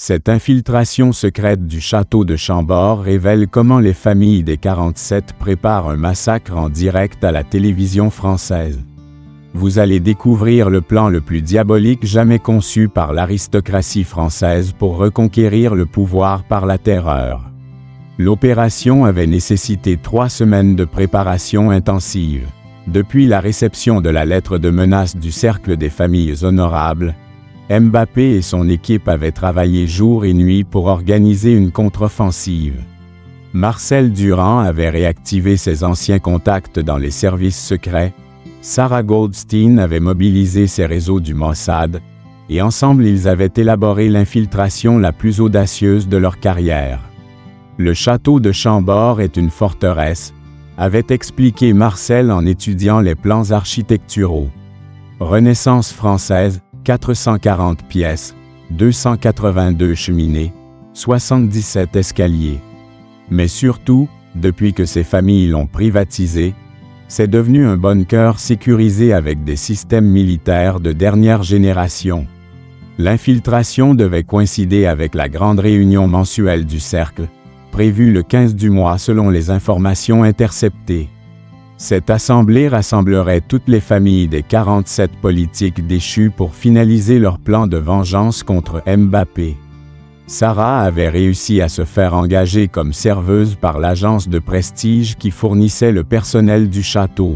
Cette infiltration secrète du château de Chambord révèle comment les familles des 47 préparent un massacre en direct à la télévision française. Vous allez découvrir le plan le plus diabolique jamais conçu par l'aristocratie française pour reconquérir le pouvoir par la terreur. L'opération avait nécessité 3 semaines de préparation intensive. Depuis la réception de la lettre de menace du Cercle des familles honorables, Mbappé et son équipe avaient travaillé jour et nuit pour organiser une contre-offensive. Marcel Durand avait réactivé ses anciens contacts dans les services secrets, Sarah Goldstein avait mobilisé ses réseaux du Mossad, et ensemble ils avaient élaboré l'infiltration la plus audacieuse de leur carrière. Le château de Chambord est une forteresse, avait expliqué Marcel en étudiant les plans architecturaux. Renaissance française, 440 pièces, 282 cheminées, 77 escaliers. Mais surtout, depuis que ces familles l'ont privatisé, c'est devenu un bunker sécurisé avec des systèmes militaires de dernière génération. L'infiltration devait coïncider avec la grande réunion mensuelle du Cercle, prévue le 15 du mois selon les informations interceptées. Cette assemblée rassemblerait toutes les familles des 47 politiques déchus pour finaliser leur plan de vengeance contre Mbappé. Sarah avait réussi à se faire engager comme serveuse par l'agence de prestige qui fournissait le personnel du château.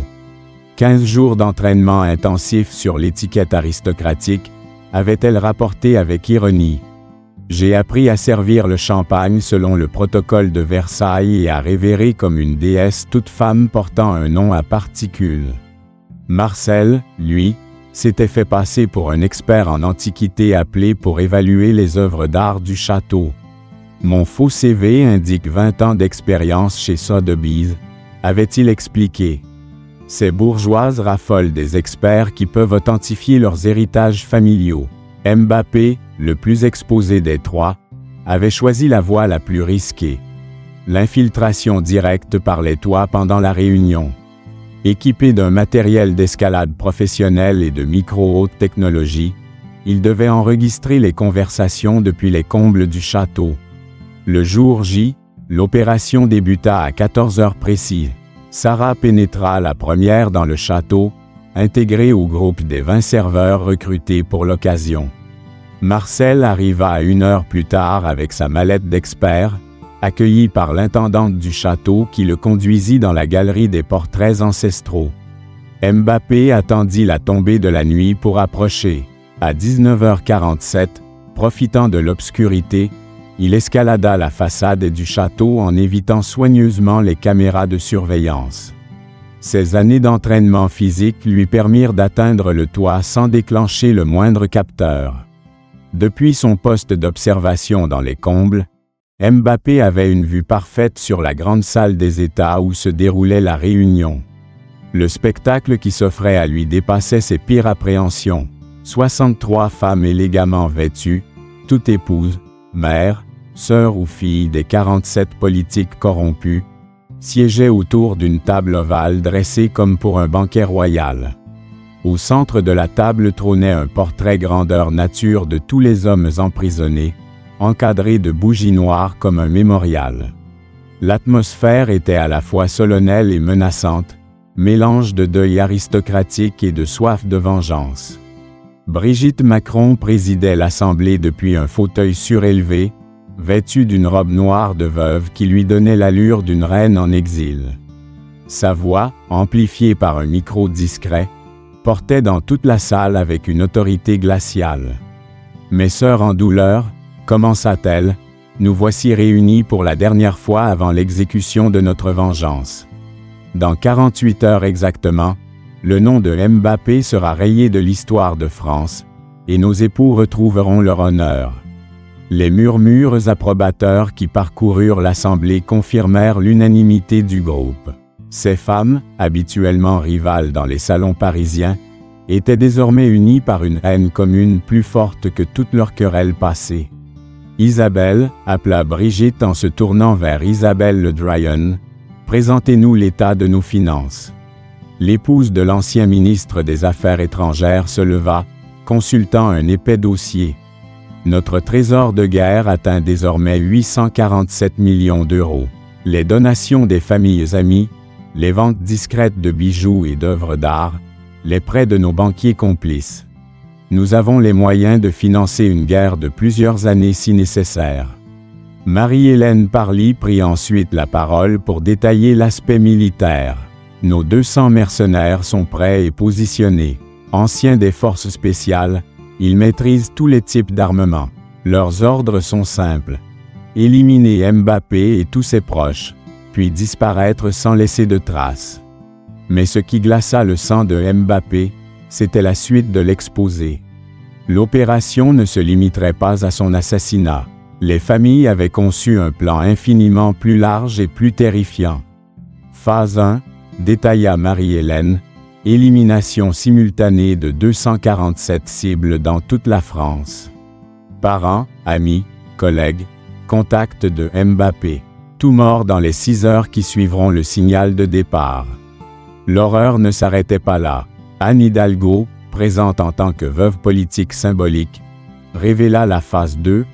15 jours d'entraînement intensif sur l'étiquette aristocratique, avait-elle rapporté avec ironie. J'ai appris à servir le champagne selon le protocole de Versailles et à révérer comme une déesse toute femme portant un nom à particules. Marcel, lui, s'était fait passer pour un expert en antiquité appelé pour évaluer les œuvres d'art du château. Mon faux CV indique 20 ans d'expérience chez Sotheby's, avait-il expliqué. Ces bourgeoises raffolent des experts qui peuvent authentifier leurs héritages familiaux. Mbappé, le plus exposé des 3, avait choisi la voie la plus risquée. L'infiltration directe par les toits pendant la réunion. Équipé d'un matériel d'escalade professionnel et de micro-haute technologie, il devait enregistrer les conversations depuis les combles du château. Le jour J, l'opération débuta à 14 heures précises. Sarah pénétra la première dans le château, intégrée au groupe des 20 serveurs recrutés pour l'occasion. Marcel arriva à 1 heure plus tard avec sa mallette d'expert, accueilli par l'intendante du château qui le conduisit dans la galerie des portraits ancestraux. Mbappé attendit la tombée de la nuit pour approcher. À 19h47, profitant de l'obscurité, il escalada la façade du château en évitant soigneusement les caméras de surveillance. Ses années d'entraînement physique lui permirent d'atteindre le toit sans déclencher le moindre capteur. Depuis son poste d'observation dans les combles, Mbappé avait une vue parfaite sur la grande salle des États où se déroulait la réunion. Le spectacle qui s'offrait à lui dépassait ses pires appréhensions. 63 femmes élégamment vêtues, toutes épouses, mères, sœurs ou filles des 47 politiques corrompus, siégeaient autour d'une table ovale dressée comme pour un banquet royal. Au centre de la table trônait un portrait grandeur nature de tous les hommes emprisonnés, encadré de bougies noires comme un mémorial. L'atmosphère était à la fois solennelle et menaçante, mélange de deuil aristocratique et de soif de vengeance. Brigitte Macron présidait l'Assemblée depuis un fauteuil surélevé, vêtue d'une robe noire de veuve qui lui donnait l'allure d'une reine en exil. Sa voix, amplifiée par un micro discret, portait dans toute la salle avec une autorité glaciale. « Mes sœurs en douleur, commença-t-elle, nous voici réunis pour la dernière fois avant l'exécution de notre vengeance. Dans 48 heures exactement, le nom de Mbappé sera rayé de l'histoire de France, et nos époux retrouveront leur honneur. » Les murmures approbateurs qui parcoururent l'Assemblée confirmèrent l'unanimité du groupe. Ces femmes, habituellement rivales dans les salons parisiens, étaient désormais unies par une haine commune plus forte que toutes leurs querelles passées. Isabelle, appela Brigitte en se tournant vers Isabelle Le Drian, « Présentez-nous l'état de nos finances. » L'épouse de l'ancien ministre des Affaires étrangères se leva, consultant un épais dossier. « Notre trésor de guerre atteint désormais 847 millions d'euros. Les donations des familles amies, les ventes discrètes de bijoux et d'œuvres d'art, les prêts de nos banquiers complices. Nous avons les moyens de financer une guerre de plusieurs années si nécessaire. Marie-Hélène Parly prit ensuite la parole pour détailler l'aspect militaire. Nos 200 mercenaires sont prêts et positionnés. Anciens des forces spéciales, ils maîtrisent tous les types d'armement. Leurs ordres sont simples. Éliminer Mbappé et tous ses proches, puis disparaître sans laisser de traces. Mais ce qui glaça le sang de Mbappé, c'était la suite de l'exposé. L'opération ne se limiterait pas à son assassinat. Les familles avaient conçu un plan infiniment plus large et plus terrifiant. Phase 1, détailla Marie-Hélène, élimination simultanée de 247 cibles dans toute la France. Parents, amis, collègues, contacts de Mbappé. Tout mort dans les 6 heures qui suivront le signal de départ. L'horreur ne s'arrêtait pas là. Anne Hidalgo, présente en tant que veuve politique symbolique, révéla la phase 2.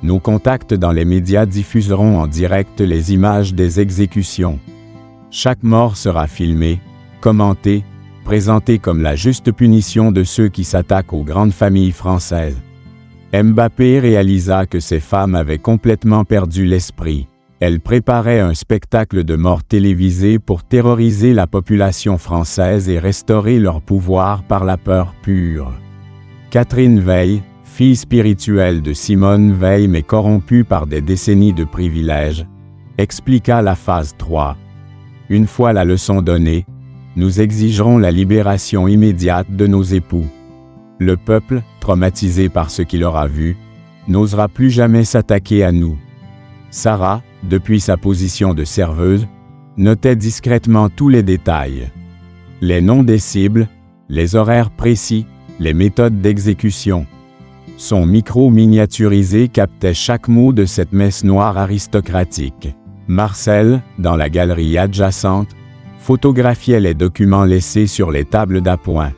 Nos contacts dans les médias diffuseront en direct les images des exécutions. Chaque mort sera filmée, commentée, présentée comme la juste punition de ceux qui s'attaquent aux grandes familles françaises. Mbappé réalisa que ces femmes avaient complètement perdu l'esprit. Elles préparaient un spectacle de mort télévisé pour terroriser la population française et restaurer leur pouvoir par la peur pure. Catherine Veil, fille spirituelle de Simone Veil mais corrompue par des décennies de privilèges, expliqua la phase 3. Une fois la leçon donnée, nous exigerons la libération immédiate de nos époux. Le peuple, traumatisé par ce qu'il aura vu, n'osera plus jamais s'attaquer à nous. Sarah, depuis sa position de serveuse, notait discrètement tous les détails. Les noms des cibles, les horaires précis, les méthodes d'exécution. Son micro miniaturisé captait chaque mot de cette messe noire aristocratique. Marcel, dans la galerie adjacente, photographiait les documents laissés sur les tables d'appoint.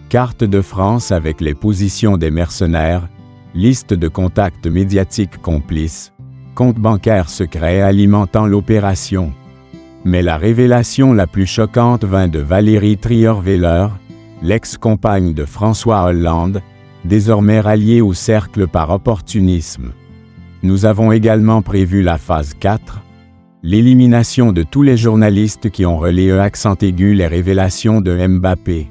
Carte de France avec les positions des mercenaires, liste de contacts médiatiques complices, compte bancaire secret alimentant l'opération. Mais la révélation la plus choquante vint de Valérie Trierweiler, l'ex-compagne de François Hollande, désormais ralliée au cercle par opportunisme. Nous avons également prévu la phase 4, l'élimination de tous les journalistes qui ont relayé accent aigu les révélations de Mbappé.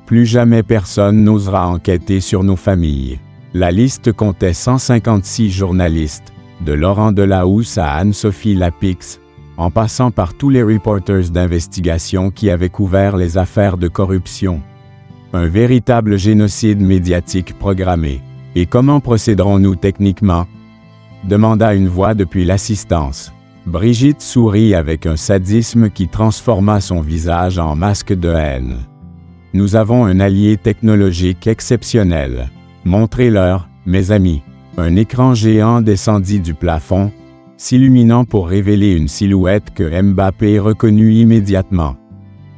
Plus jamais personne n'osera enquêter sur nos familles. La liste comptait 156 journalistes, de Laurent Delahousse à Anne-Sophie Lapix, en passant par tous les reporters d'investigation qui avaient couvert les affaires de corruption. Un véritable génocide médiatique programmé. Et comment procéderons-nous techniquement? Demanda une voix depuis l'assistance. Brigitte sourit avec un sadisme qui transforma son visage en masque de haine. Nous avons un allié technologique exceptionnel. Montrez-leur, mes amis. Un écran géant descendit du plafond, s'illuminant pour révéler une silhouette que Mbappé reconnut immédiatement.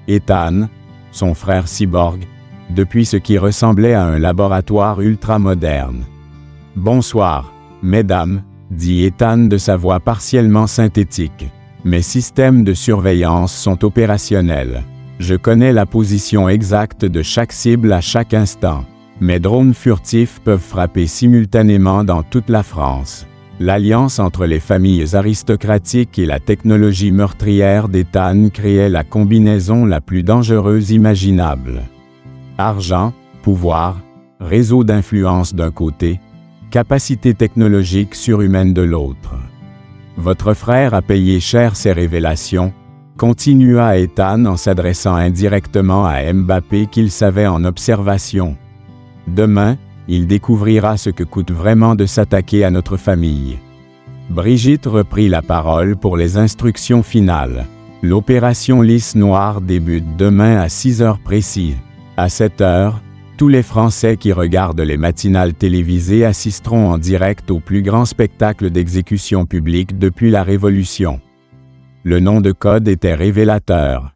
Ethan, son frère cyborg, depuis ce qui ressemblait à un laboratoire ultramoderne. « Bonsoir, mesdames », dit Ethan de sa voix partiellement synthétique. « Mes systèmes de surveillance sont opérationnels. Je connais la position exacte de chaque cible à chaque instant. Mes drones furtifs peuvent frapper simultanément dans toute la France. » L'alliance entre les familles aristocratiques et la technologie meurtrière d'Ethan créait la combinaison la plus dangereuse imaginable. Argent, pouvoir, réseau d'influence d'un côté, capacité technologique surhumaine de l'autre. Votre frère a payé cher ces révélations, continua Ethan en s'adressant indirectement à Mbappé qu'il savait en observation. Demain, il découvrira ce que coûte vraiment de s'attaquer à notre famille. Brigitte reprit la parole pour les instructions finales. L'opération Lys Noire débute demain à 6 heures précises. À 7 heures, tous les Français qui regardent les matinales télévisées assisteront en direct au plus grand spectacle d'exécution publique depuis la Révolution. Le nom de code était révélateur.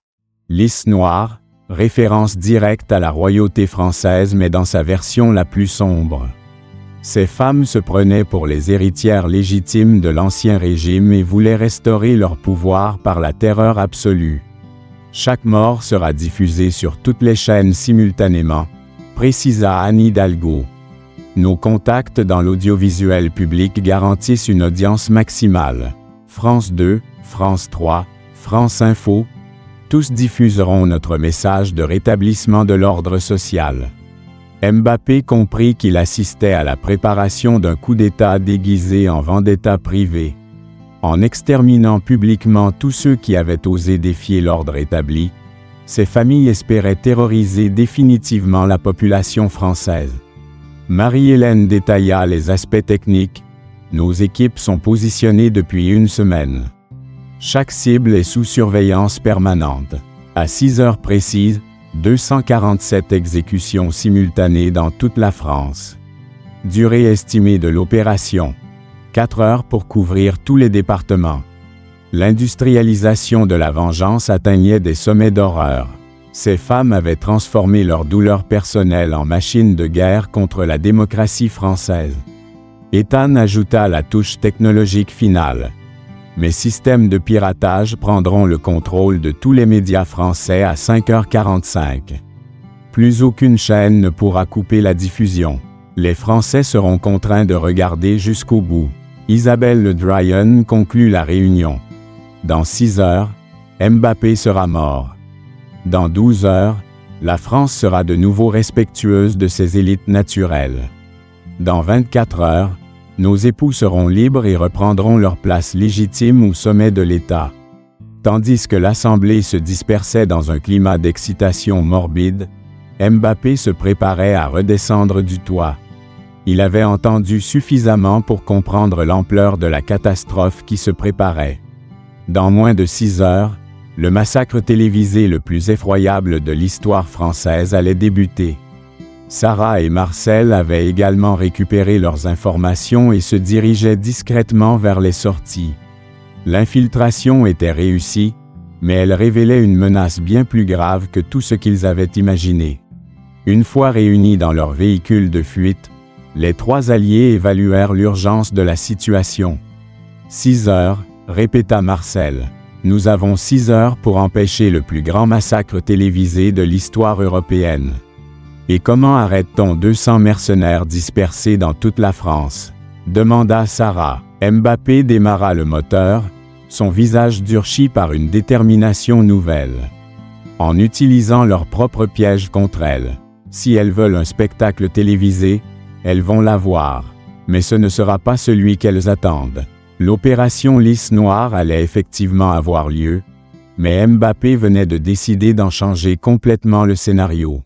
Lys Noire, référence directe à la royauté française mais dans sa version la plus sombre. Ces femmes se prenaient pour les héritières légitimes de l'Ancien Régime et voulaient restaurer leur pouvoir par la terreur absolue. Chaque mort sera diffusée sur toutes les chaînes simultanément, précisa Anne Hidalgo. Nos contacts dans l'audiovisuel public garantissent une audience maximale. France 2, France 3, France Info, tous diffuseront notre message de rétablissement de l'ordre social. Mbappé comprit qu'il assistait à la préparation d'un coup d'État déguisé en vendetta privée. En exterminant publiquement tous ceux qui avaient osé défier l'ordre établi, ces familles espéraient terroriser définitivement la population française. Marie-Hélène détailla les aspects techniques. Nos équipes sont positionnées depuis une semaine. Chaque cible est sous surveillance permanente. À 6 heures précises, 247 exécutions simultanées dans toute la France. Durée estimée de l'opération: 4 heures pour couvrir tous les départements. L'industrialisation de la vengeance atteignait des sommets d'horreur. Ces femmes avaient transformé leur douleur personnelle en machine de guerre contre la démocratie française. Ethan ajouta la touche technologique finale. Mes systèmes de piratage prendront le contrôle de tous les médias français à 5h45. Plus aucune chaîne ne pourra couper la diffusion. Les Français seront contraints de regarder jusqu'au bout. Isabelle Le Drian conclut la réunion. Dans 6 heures, Mbappé sera mort. Dans 12 heures, la France sera de nouveau respectueuse de ses élites naturelles. Dans 24 heures, nos époux seront libres et reprendront leur place légitime au sommet de l'État. Tandis que l'Assemblée se dispersait dans un climat d'excitation morbide, Mbappé se préparait à redescendre du toit. Il avait entendu suffisamment pour comprendre l'ampleur de la catastrophe qui se préparait. Dans moins de 6 heures, le massacre télévisé le plus effroyable de l'histoire française allait débuter. Sarah et Marcel avaient également récupéré leurs informations et se dirigeaient discrètement vers les sorties. L'infiltration était réussie, mais elle révélait une menace bien plus grave que tout ce qu'ils avaient imaginé. Une fois réunis dans leur véhicule de fuite, les 3 alliés évaluèrent l'urgence de la situation. 6 heures, répéta Marcel. Nous avons 6 heures pour empêcher le plus grand massacre télévisé de l'histoire européenne. Et comment arrête-t-on 200 mercenaires dispersés dans toute la France? Demanda Sarah. Mbappé démarra le moteur, son visage durci par une détermination nouvelle. En utilisant leur propre piège contre elles. Si elles veulent un spectacle télévisé, elles vont l'avoir. Mais ce ne sera pas celui qu'elles attendent. L'opération Lys Noire allait effectivement avoir lieu, mais Mbappé venait de décider d'en changer complètement le scénario.